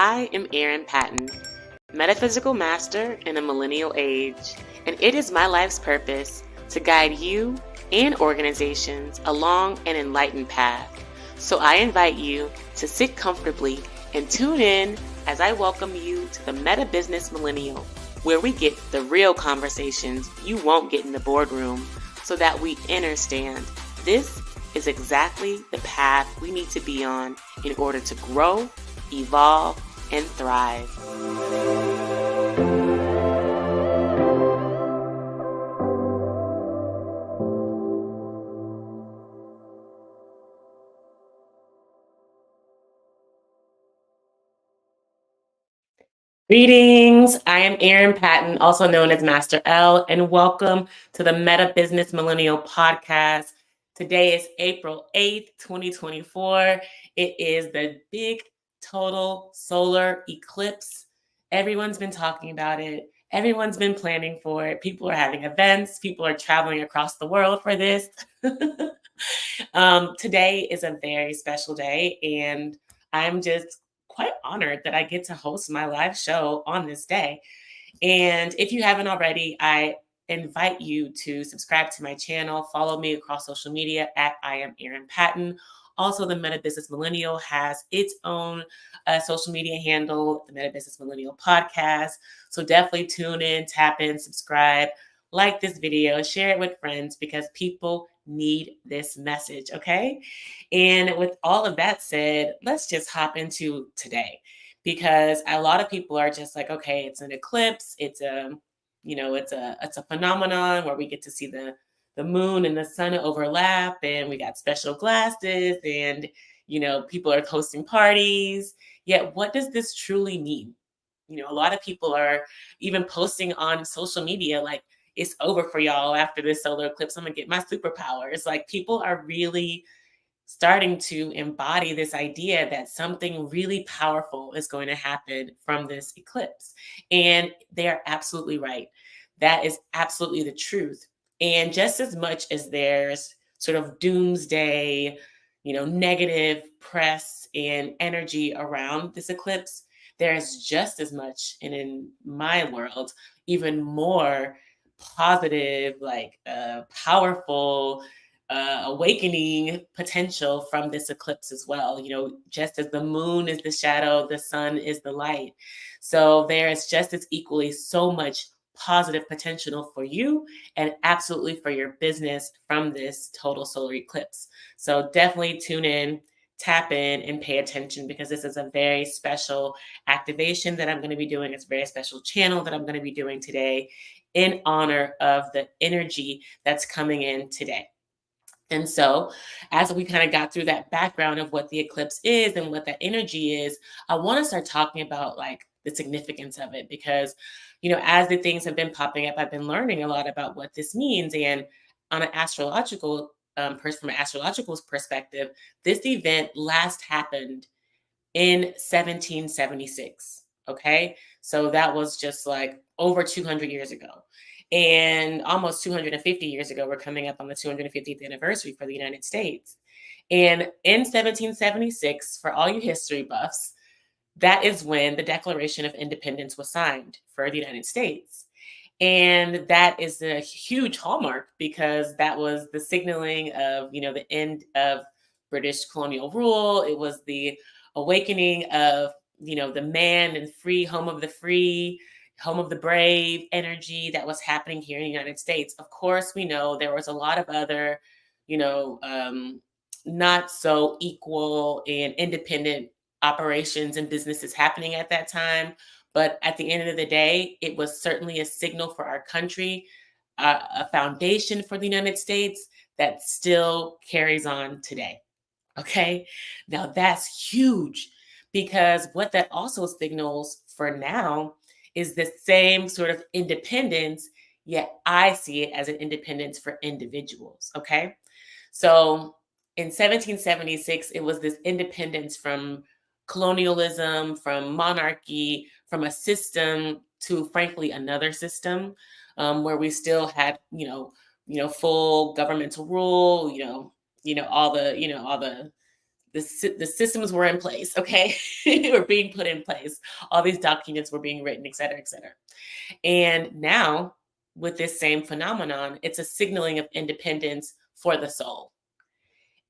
I am Erin Patten, metaphysical master in a millennial age, and it is my life's purpose to guide you and organizations along an enlightened path. So I invite you to sit comfortably and tune in as I welcome you to the Meta Business Millennial, where we get the real conversations you won't get in the boardroom so that we understand this is exactly the path we need to be on in order to grow, evolve, and thrive. Greetings. I am Erin Patten, also known as Master L, and welcome to the Meta Business Millennial Podcast. Today is April 8th, 2024. It is the big total solar eclipse. Everyone's been talking about it. Everyone's been planning for it. People are having events. People are traveling across the world for this. Today is a very special day, and I'm just quite honored that I get to host my live show on this day. And if you haven't already, I invite you to subscribe to my channel, follow me across social media at I am Erin Patten. Also, the Meta Business Millennial has its own social media handle, the Meta Business Millennial Podcast. So definitely tune in, tap in, subscribe, like this video, share it with friends because people need this message, okay? And with all of that said, let's just hop into today because a lot of people are just like, okay, it's an eclipse, it's a phenomenon where we get to see the moon and the sun overlap, and we got special glasses, and people are hosting parties. Yet, what does this truly mean? A lot of people are even posting on social media like, it's over for y'all after this solar eclipse. I'm gonna get my superpowers. Like, people are really starting to embody this idea that something really powerful is going to happen from this eclipse. And they are absolutely right. That is absolutely the truth. And just as much as there's sort of doomsday, negative press and energy around this eclipse, there's just as much, and in my world, even more positive, powerful, awakening potential from this eclipse as well. Just as the moon is the shadow, the sun is the light. So there is just as equally so much positive potential for you and absolutely for your business from this total solar eclipse. So definitely tune in, tap in, and pay attention because this is a very special activation that I'm going to be doing. It's a very special channel that I'm going to be doing today in honor of the energy that's coming in today. And so, as we kind of got through that background of what the eclipse is and what that energy is, I want to start talking about like the significance of it because, as the things have been popping up, I've been learning a lot about what this means. And on an astrological, from an astrological perspective, this event last happened in 1776. Okay. So that was just like over 200 years ago. And almost 250 years ago, we're coming up on the 250th anniversary for the United States. And in 1776, for all you history buffs, that is when the Declaration of Independence was signed for the United States. And that is a huge hallmark because that was the signaling of, the end of British colonial rule. It was the awakening of, the man and free, home of the free, home of the brave energy that was happening here in the United States. Of course, we know there was a lot of other, not so equal and independent operations and businesses happening at that time. But at the end of the day, it was certainly a signal for our country, a foundation for the United States that still carries on today. Okay. Now that's huge because what that also signals for now is the same sort of independence, yet I see it as an independence for individuals. Okay. So in 1776, it was this independence from colonialism, from monarchy, from a system to, frankly, another system where we still had, full governmental rule, all the the systems were in place, okay? Were being put in place. All these documents were being written, et cetera, et cetera. And now, with this same phenomenon, it's a signaling of independence for the soul.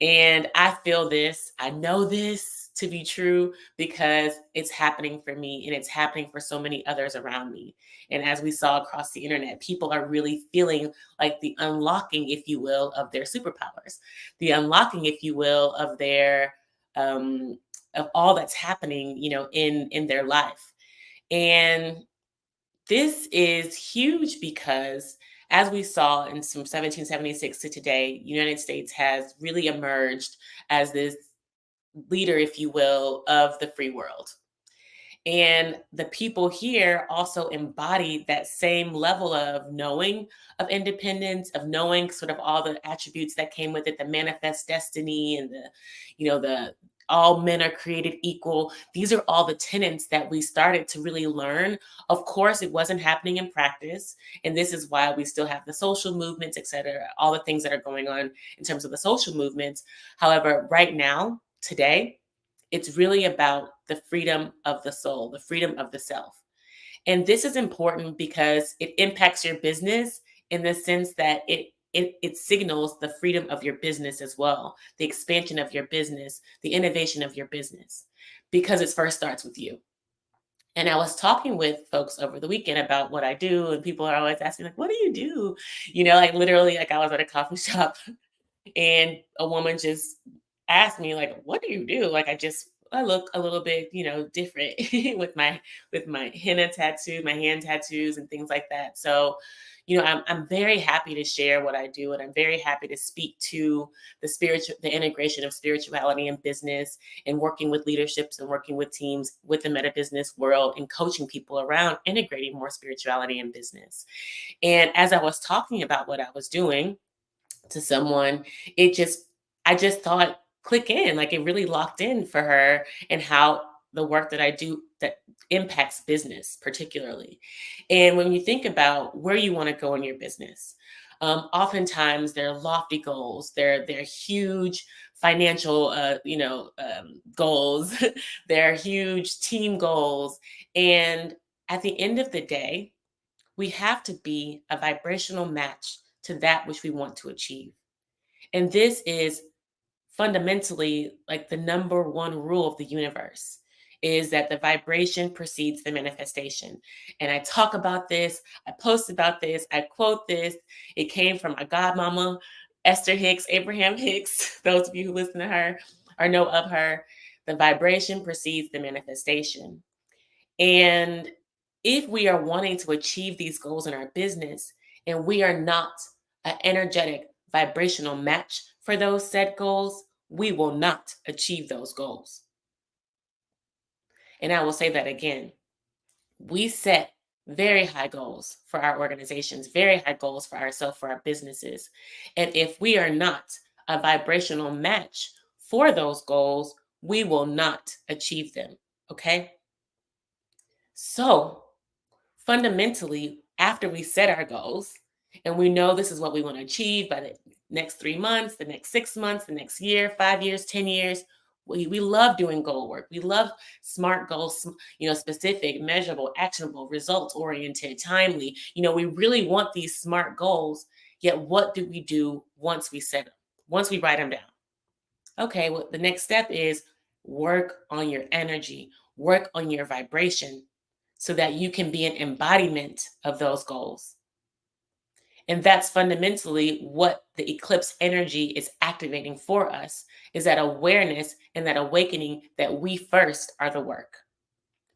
And I feel this, I know this to be true because it's happening for me and it's happening for so many others around me. And as we saw across the internet, people are really feeling like the unlocking, if you will, of their superpowers, the unlocking, if you will, of their of all that's happening, in their life. And this is huge because, as we saw in from 1776 to today, United States has really emerged as this leader, if you will, of the free world. And the people here also embody that same level of knowing of independence, of knowing sort of all the attributes that came with it, the manifest destiny and the all men are created equal. These are all the tenets that we started to really learn. Of course, it wasn't happening in practice. And this is why we still have the social movements, et cetera, all the things that are going on in terms of the social movements. However, right now, today, it's really about the freedom of the soul, the freedom of the self. And this is important because it impacts your business in the sense that it signals the freedom of your business as well, the expansion of your business, the innovation of your business, because it first starts with you. And I was talking with folks over the weekend about what I do, and people are always asking, like, what do you do? Like literally, like I was at a coffee shop and a woman just asked me, like, what do you do? Like, I look a little bit, different with my henna tattoo, my hand tattoos and things like that. So, I'm very happy to share what I do, and I'm very happy to speak to the integration of spirituality and business, and working with leaderships and working with teams with the meta business world, and coaching people around integrating more spirituality and business. And as I was talking about what I was doing to someone, it just I just thought click in, like it really locked in for her, and how the work that I do that impacts business particularly. And when you think about where you want to go in your business, oftentimes there are lofty goals, they're huge financial goals, there are huge team goals, and at the end of the day, we have to be a vibrational match to that which we want to achieve. And this is fundamentally like the number one rule of the universe, is that the vibration precedes the manifestation. And I talk about this, I post about this, I quote this. It came from my godmama, Esther Hicks, Abraham Hicks. Those of you who listen to her or know of her, the vibration precedes the manifestation. And if we are wanting to achieve these goals in our business and we are not an energetic vibrational match for those set goals, we will not achieve those goals. And I will say that again. We set very high goals for our organizations, very high goals for ourselves, for our businesses. And if we are not a vibrational match for those goals, we will not achieve them. Okay. So, fundamentally, after we set our goals and we know this is what we want to achieve by the next 3 months, the next 6 months, the next year, 5 years, 10 years, we love doing goal work. We love smart goals, specific, measurable, actionable, results oriented, timely. We really want these smart goals. Yet, what do we do once we set them, once we write them down? Okay, well, the next step is work on your energy, work on your vibration so that you can be an embodiment of those goals. And that's fundamentally what the eclipse energy is activating for us, is that awareness and that awakening that we first are the work.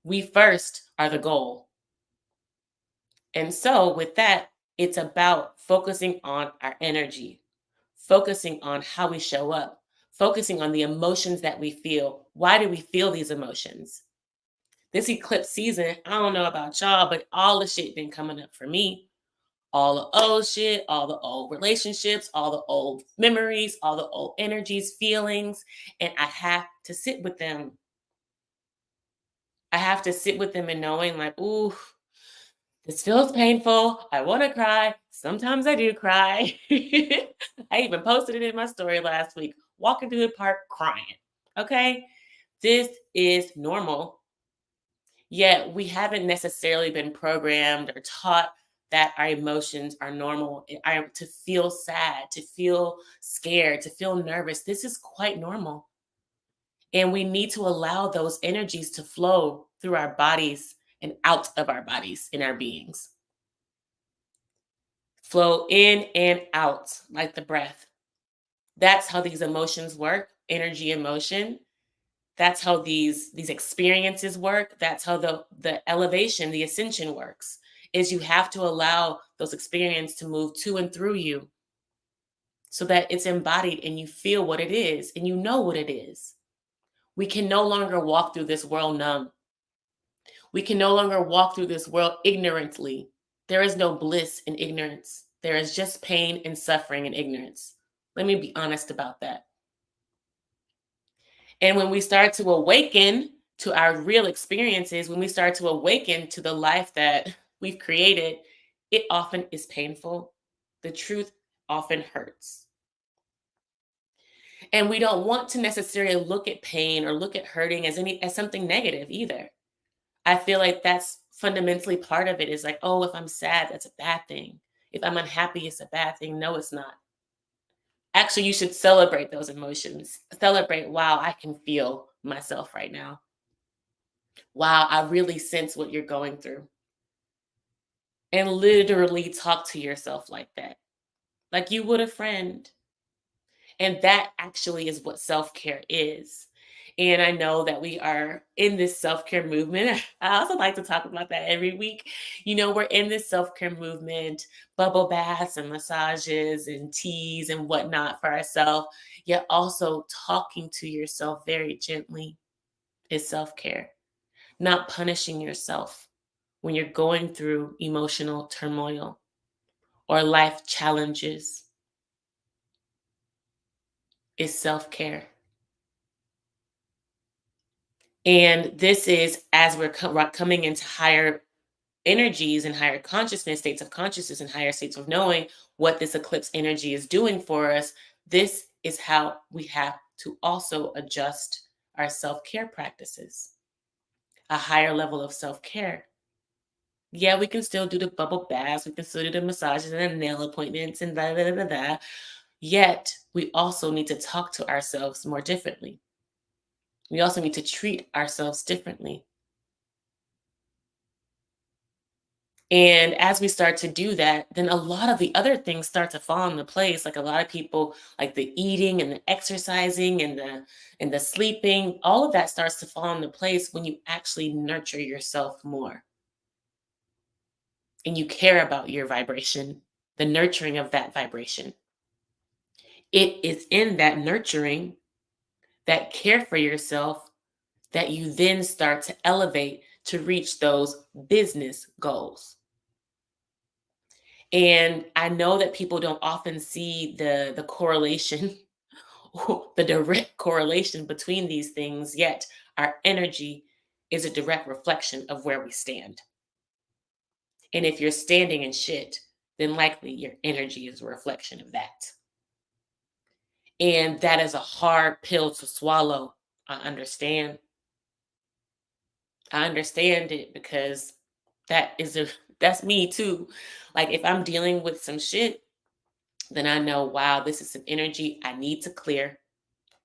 We first are the goal. And so with that, it's about focusing on our energy, focusing on how we show up, focusing on the emotions that we feel. Why do we feel these emotions? This eclipse season, I don't know about y'all, but all the shit been coming up for me. All the old shit, all the old relationships, all the old memories, all the old energies, feelings, and I have to sit with them. I have to sit with them and knowing like, ooh, this feels painful. I want to cry. Sometimes I do cry. I even posted it in my story last week, walking through the park crying. Okay. This is normal. Yet we haven't necessarily been programmed or taught that our emotions are normal. To feel sad, to feel scared, to feel nervous. This is quite normal. And we need to allow those energies to flow through our bodies and out of our bodies in our beings. Flow in and out like the breath. That's how these emotions work, energy emotion. That's how these experiences work. That's how the elevation, the ascension works. Is you have to allow those experiences to move to and through you so that it's embodied and you feel what it is and you know what it is. We can no longer walk through this world numb. We can no longer walk through this world ignorantly. There is no bliss in ignorance. There is just pain and suffering in ignorance. Let me be honest about that. And when we start to awaken to our real experiences, when we start to awaken to the life that we've created, it often is painful. The truth often hurts. And we don't want to necessarily look at pain or look at hurting as something negative either. I feel like that's fundamentally part of it is like, oh, if I'm sad, that's a bad thing. If I'm unhappy, it's a bad thing. No, it's not. Actually, you should celebrate those emotions. Celebrate, wow, I can feel myself right now. Wow, I really sense what you're going through. And literally talk to yourself like that, like you would a friend. And that actually is what self care is. And I know that we are in this self care movement. I also like to talk about that every week. We're in this self care movement, bubble baths and massages and teas and whatnot for ourselves, yet also talking to yourself very gently is self care, not punishing yourself when you're going through emotional turmoil or life challenges is self care. And this is as we're coming into higher energies and higher consciousness, states of consciousness, and higher states of knowing what this eclipse energy is doing for us. This is how we have to also adjust our self care practices, a higher level of self care. Yeah, we can still do the bubble baths, we can still do the massages and the nail appointments and da da da da da. Yet, we also need to talk to ourselves more differently. We also need to treat ourselves differently. And as we start to do that, then a lot of the other things start to fall into place. Like a lot of people, like the eating and the exercising and the sleeping, all of that starts to fall into place when you actually nurture yourself more and you care about your vibration, the nurturing of that vibration. It is in that nurturing, that care for yourself, that you then start to elevate to reach those business goals. And I know that people don't often see the correlation, the direct correlation between these things, yet our energy is a direct reflection of where we stand. And if you're standing in shit, then likely your energy is a reflection of that. And that is a hard pill to swallow. I understand. I understand it because that is a that's me too. Like if I'm dealing with some shit, then I know, wow, this is some energy I need to clear.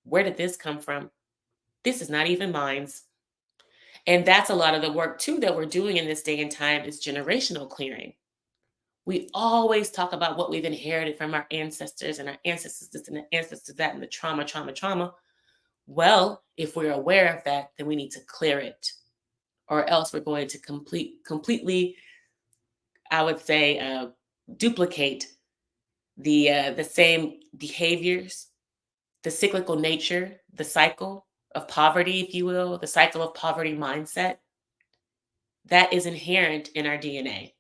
Where did this come from? This is not even mine's. And that's a lot of the work too that we're doing in this day and time is generational clearing. We always talk about what we've inherited from our ancestors and our ancestors this and the ancestors that and the trauma, trauma, trauma. Well, if we're aware of that, then we need to clear it, or else we're going to completely, I would say, duplicate the same behaviors, the cyclical nature, the cycle of poverty, if you will, the cycle of poverty mindset that is inherent in our DNA.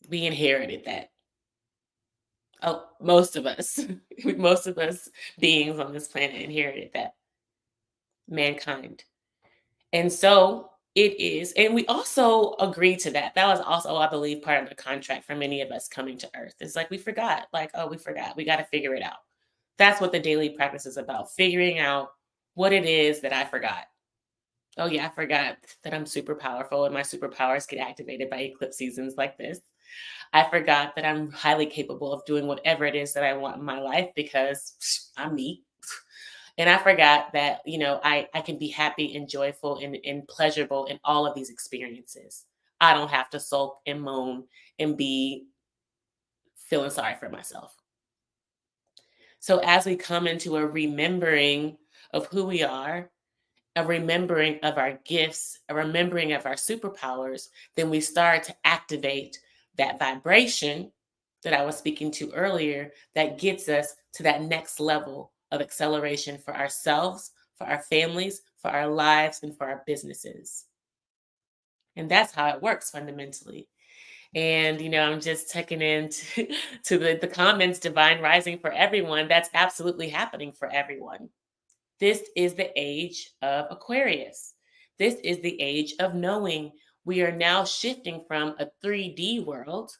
We inherited that. Oh, most of us, most of us beings on this planet inherited that, mankind. And so it is, and we also agreed to that. That was also, I believe, part of the contract for many of us coming to Earth. It's like we forgot, like, oh, we forgot. We got to figure it out. That's what the daily practice is about, figuring out what it is that I forgot. Oh, yeah, I forgot that I'm super powerful and my superpowers get activated by eclipse seasons like this. I forgot that I'm highly capable of doing whatever it is that I want in my life because I'm me. And I forgot that, I can be happy and joyful and pleasurable in all of these experiences. I don't have to sulk and moan and be feeling sorry for myself. So as we come into a remembering of who we are, a remembering of our gifts, a remembering of our superpowers, then we start to activate that vibration that I was speaking to earlier that gets us to that next level of acceleration for ourselves, for our families, for our lives, and for our businesses. And that's how it works fundamentally. And, I'm just checking in to the comments, divine rising for everyone. That's absolutely happening for everyone. This is the age of Aquarius. This is the age of knowing. We are now shifting from a 3D world,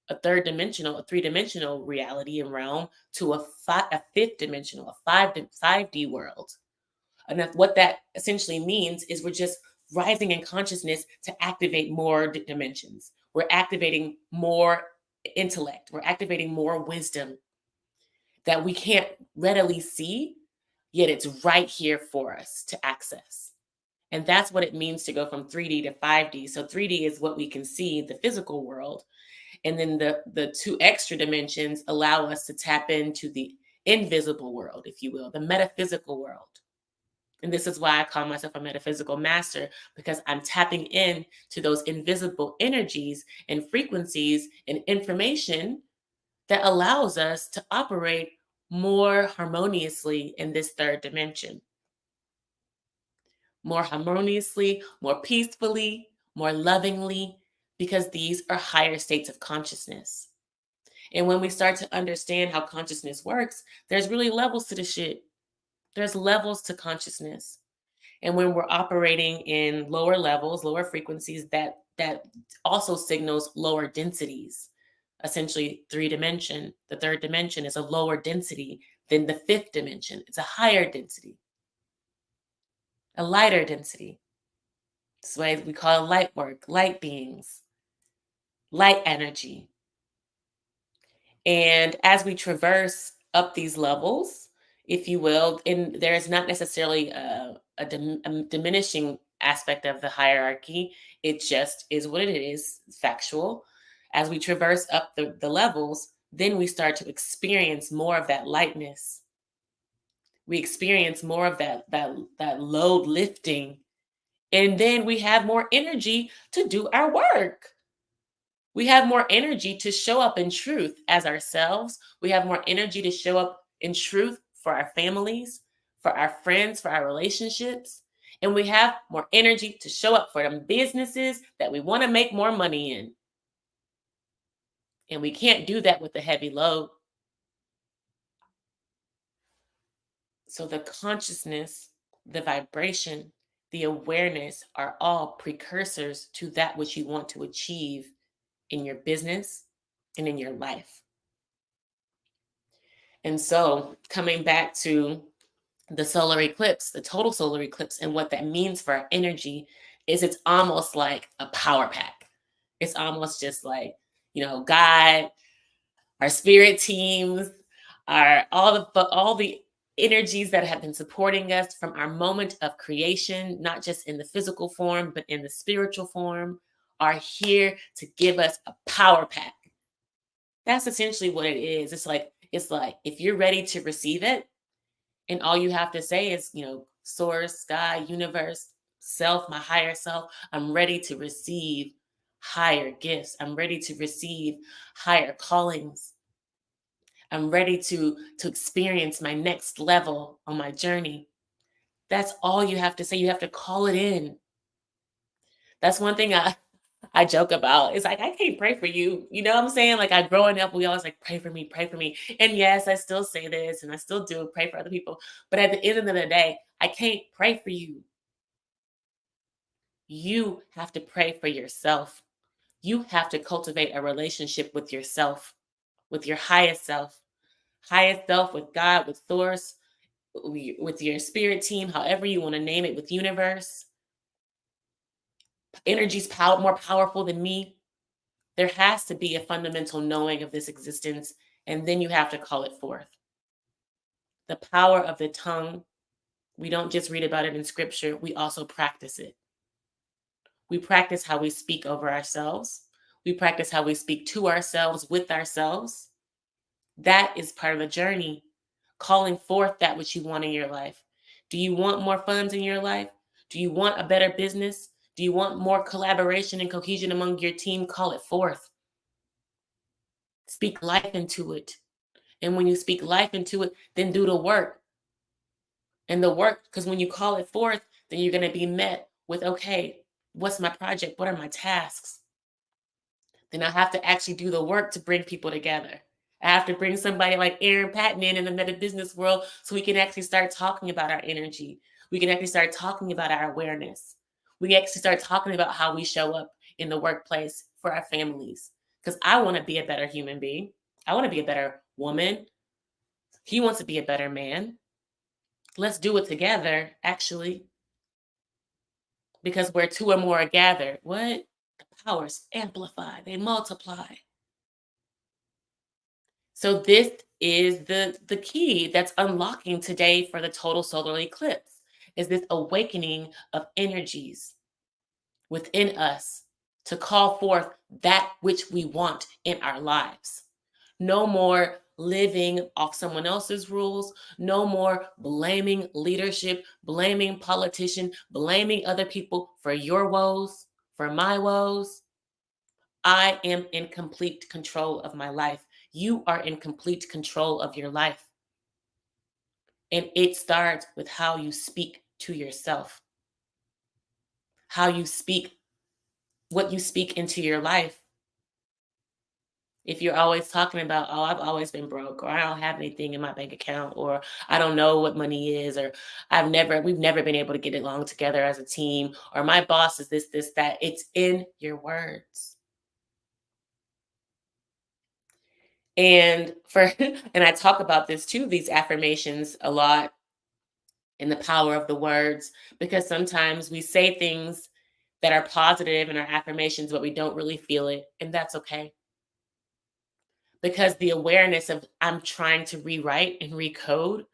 a three-dimensional reality and realm, to a fifth dimensional, a 5D world. And what that essentially means is we're just rising in consciousness to activate more dimensions. We're activating more intellect. We're activating more wisdom that we can't readily see, yet it's right here for us to access. And that's what it means to go from 3D to 5D. So 3D is what we can see, the physical world. And then the two extra dimensions allow us to tap into the invisible world, if you will, the metaphysical world. And this is why I call myself a metaphysical master, because I'm tapping in to those invisible energies and frequencies and information that allows us to operate more harmoniously in this third dimension. More harmoniously, more peacefully, more lovingly, because these are higher states of consciousness. And when we start to understand how consciousness works, there's really levels to the shit. There's levels to consciousness. And when we're operating in lower levels, lower frequencies, that also signals lower densities. Essentially, the third dimension is a lower density than the fifth dimension. It's a higher density, a lighter density. That's why we call it light work, light beings, light energy. And as we traverse up these levels, if you will, and there is not necessarily a diminishing aspect of the hierarchy, it just is what it is, factual. As we traverse up the levels, then we start to experience more of that lightness. We experience more of that load lifting. And then we have more energy to do our work. We have more energy to show up in truth as ourselves. We have more energy to show up in truth for our families, for our friends, for our relationships. And we have more energy to show up for them businesses that we want to make more money in. And we can't do that with a heavy load. So the consciousness, the vibration, the awareness are all precursors to that which you want to achieve in your business and in your life. And so, coming back to the solar eclipse, the total solar eclipse, and what that means for our energy is it's almost like a power pack. It's almost just like, God, our spirit teams, all the energies that have been supporting us from our moment of creation, not just in the physical form, but in the spiritual form, are here to give us a power pack. That's essentially what it is. It's like if you're ready to receive it, and all you have to say is, source, God, universe, self, my higher self, I'm ready to receive higher gifts. I'm ready to receive higher callings. I'm ready to experience my next level on my journey. That's all you have to say. You have to call it in. That's one thing I joke about. It's like I can't pray for you. You know what I'm saying? Like growing up, we always like pray for me, pray for me. And yes, I still say this and I still do pray for other people. But at the end of the day, I can't pray for you. You have to pray for yourself. You have to cultivate a relationship with yourself, with your highest self with God, with source, with your spirit team, however you want to name it, with universe, energy's more powerful than me. There has to be a fundamental knowing of this existence, and then you have to call it forth. The power of the tongue, we don't just read about it in scripture, we also practice it. We practice how we speak over ourselves. We practice how we speak to ourselves, with ourselves. That is part of the journey, calling forth that which you want in your life. Do you want more funds in your life? Do you want a better business? Do you want more collaboration and cohesion among your team? Call it forth. Speak life into it. And when you speak life into it, then do the work. And the work, because when you call it forth, then you're going to be met with, okay, what's my project? What are my tasks? Then I have to actually do the work to bring people together. I have to bring somebody like Erin Patten in the meta business world so we can actually start talking about our energy. We can actually start talking about our awareness. We can actually start talking about how we show up in the workplace for our families. Because I want to be a better human being. I want to be a better woman. He wants to be a better man. Let's do it together, actually, because where two or more are gathered, what? The powers amplify, they multiply. So this is the key that's unlocking today for the total solar eclipse, is this awakening of energies within us to call forth that which we want in our lives. No more living off someone else's rules. No more blaming leadership, blaming politician, blaming other people for your woes, for my woes. I am in complete control of my life. You are in complete control of your life. And it starts with how you speak to yourself, how you speak, what you speak into your life. If you're always talking about, oh, I've always been broke, or I don't have anything in my bank account, or I don't know what money is, or we've never been able to get along together as a team, or my boss is this, that, it's in your words. And and I talk about this too, these affirmations a lot, and the power of the words, because sometimes we say things that are positive in our affirmations, but we don't really feel it. And that's okay. Because the awareness of I'm trying to rewrite and recode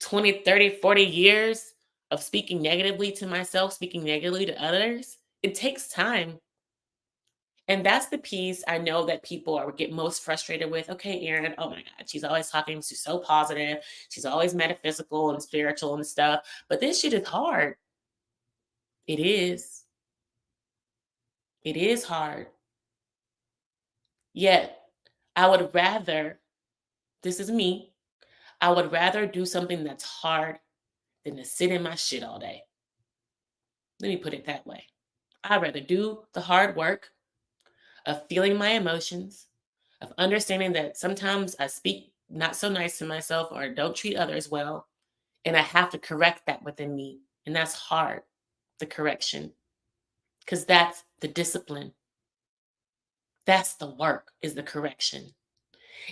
20, 30, 40 years of speaking negatively to myself, speaking negatively to others, it takes time. And that's the piece I know that people are get most frustrated with. Okay, Erin, oh my God, she's always talking, she's so positive, she's always metaphysical and spiritual and stuff. But this shit is hard. It is. It is hard. Yet, I would rather, this is me, I would rather do something that's hard than to sit in my shit all day. Let me put it that way. I'd rather do the hard work of feeling my emotions, of understanding that sometimes I speak not so nice to myself or don't treat others well, and I have to correct that within me. And that's hard, the correction, because that's the discipline. That's the work, is the correction.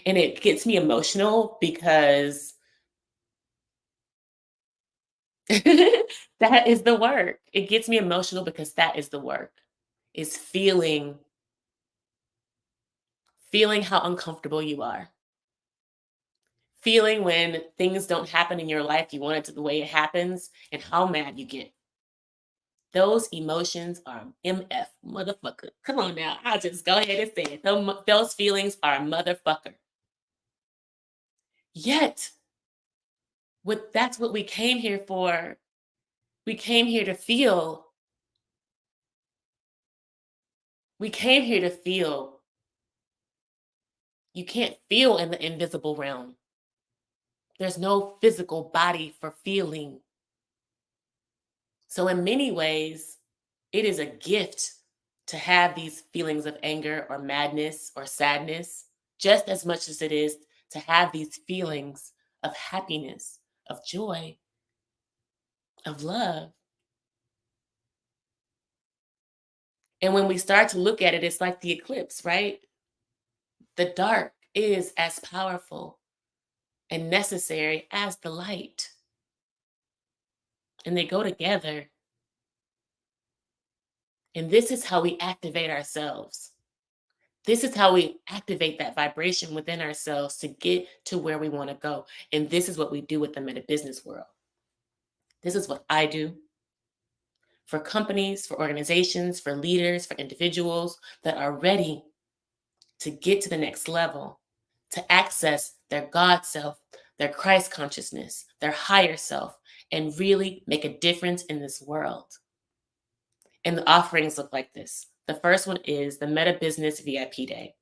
And it gets me emotional because that is the work. It gets me emotional because that is the work. Is feeling how uncomfortable you are. Feeling when things don't happen in your life you want it to the way it happens and how mad you get. Those emotions are MF, motherfucker. Come on now. I'll just go ahead and say it. Those feelings are motherfucker. Yet, that's what we came here for. We came here to feel. We came here to feel. You can't feel in the invisible realm. There's no physical body for feeling. So, in many ways, it is a gift to have these feelings of anger or madness or sadness, just as much as it is to have these feelings of happiness, of joy, of love. And when we start to look at it, it's like the eclipse, right? The dark is as powerful and necessary as the light. And they go together. And this is how we activate ourselves. This is how we activate that vibration within ourselves to get to where we want to go. And this is what we do with them in the business world. This is what I do for companies, for organizations, for leaders, for individuals that are ready to get to the next level, to access their God self, their Christ consciousness, their higher self, and really make a difference in this world. And the offerings look like this. The first one is the Meta Business VIP Day.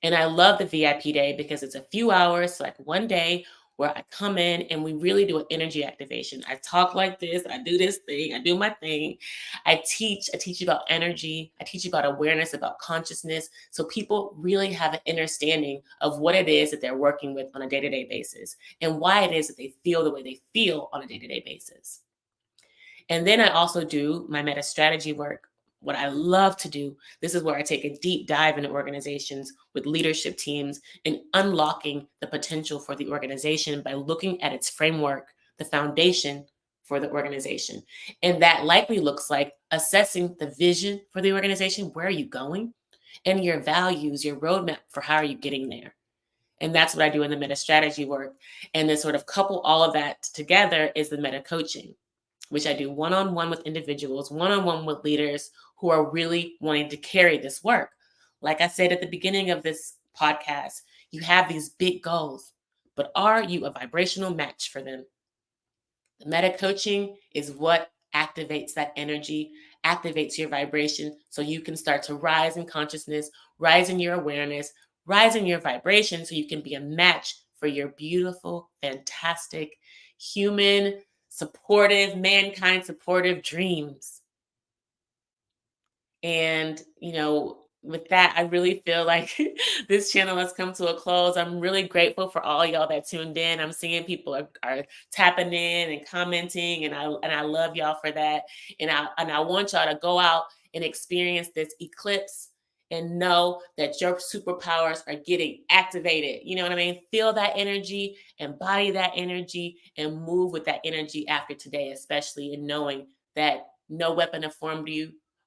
And I love the VIP day because it's a few hours, like one day where I come in and we really do an energy activation. I talk like this, I do this thing, I do my thing. I teach you about energy. I teach you about awareness, about consciousness. So people really have an understanding of what it is that they're working with on a day-to-day basis and why it is that they feel the way they feel on a day-to-day basis. And then I also do my meta strategy work. What I love to do, this is where I take a deep dive into organizations with leadership teams and unlocking the potential for the organization by looking at its framework, the foundation for the organization. And that likely looks like assessing the vision for the organization. Where are you going? And your values, your roadmap for how are you getting there? And that's what I do in the meta strategy work. And then sort of couple all of that together is the meta coaching, which I do one-on-one with individuals, one-on-one with leaders who are really wanting to carry this work. Like I said at the beginning of this podcast, you have these big goals, but are you a vibrational match for them? The meta coaching is what activates that energy, activates your vibration so you can start to rise in consciousness, rise in your awareness, rise in your vibration so you can be a match for your beautiful, fantastic, human, supportive, mankind supportive dreams. And, with that, I really feel like this channel has come to a close. I'm really grateful for all y'all that tuned in. I'm seeing people are tapping in and commenting, and I love y'all for that. And I want y'all to go out and experience this eclipse and know that your superpowers are getting activated. You know what I mean? Feel that energy, embody that energy, and move with that energy after today, especially in knowing that no weapon formed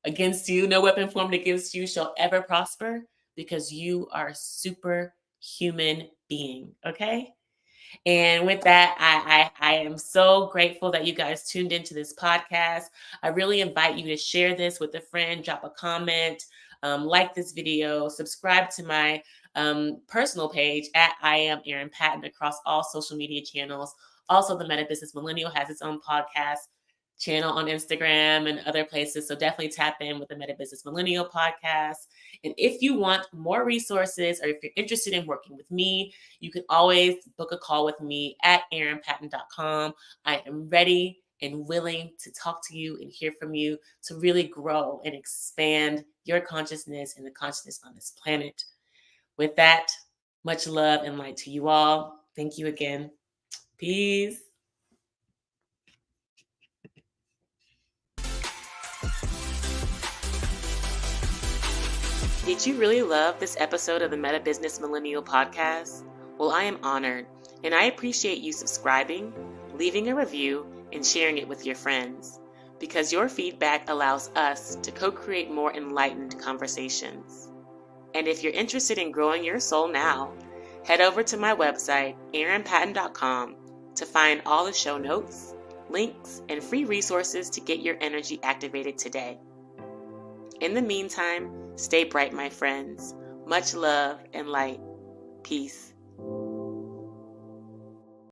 against you, no weapon formed against you shall ever prosper because you are a superhuman being. Okay. And with that, I am so grateful that you guys tuned into this podcast. I really invite you to share this with a friend, drop a comment, like this video, subscribe to my personal page at I am Erin Patten across all social media channels. Also, the Meta Business Millennial has its own podcast channel on Instagram and other places. So definitely tap in with the Meta Business Millennial podcast. And if you want more resources or if you're interested in working with me, you can always book a call with me at erinpatten.com. I am ready and willing to talk to you and hear from you to really grow and expand your consciousness and the consciousness on this planet. With that, much love and light to you all. Thank you again. Peace. Did you really love this episode of the Meta Business Millennial podcast? Well, I am honored, and I appreciate you subscribing, leaving a review, and sharing it with your friends, because your feedback allows us to co-create more enlightened conversations. And if you're interested in growing your soul now, head over to my website, erinpatten.com, to find all the show notes, links, and free resources to get your energy activated today. In the meantime, stay bright, my friends. Much love and light. Peace.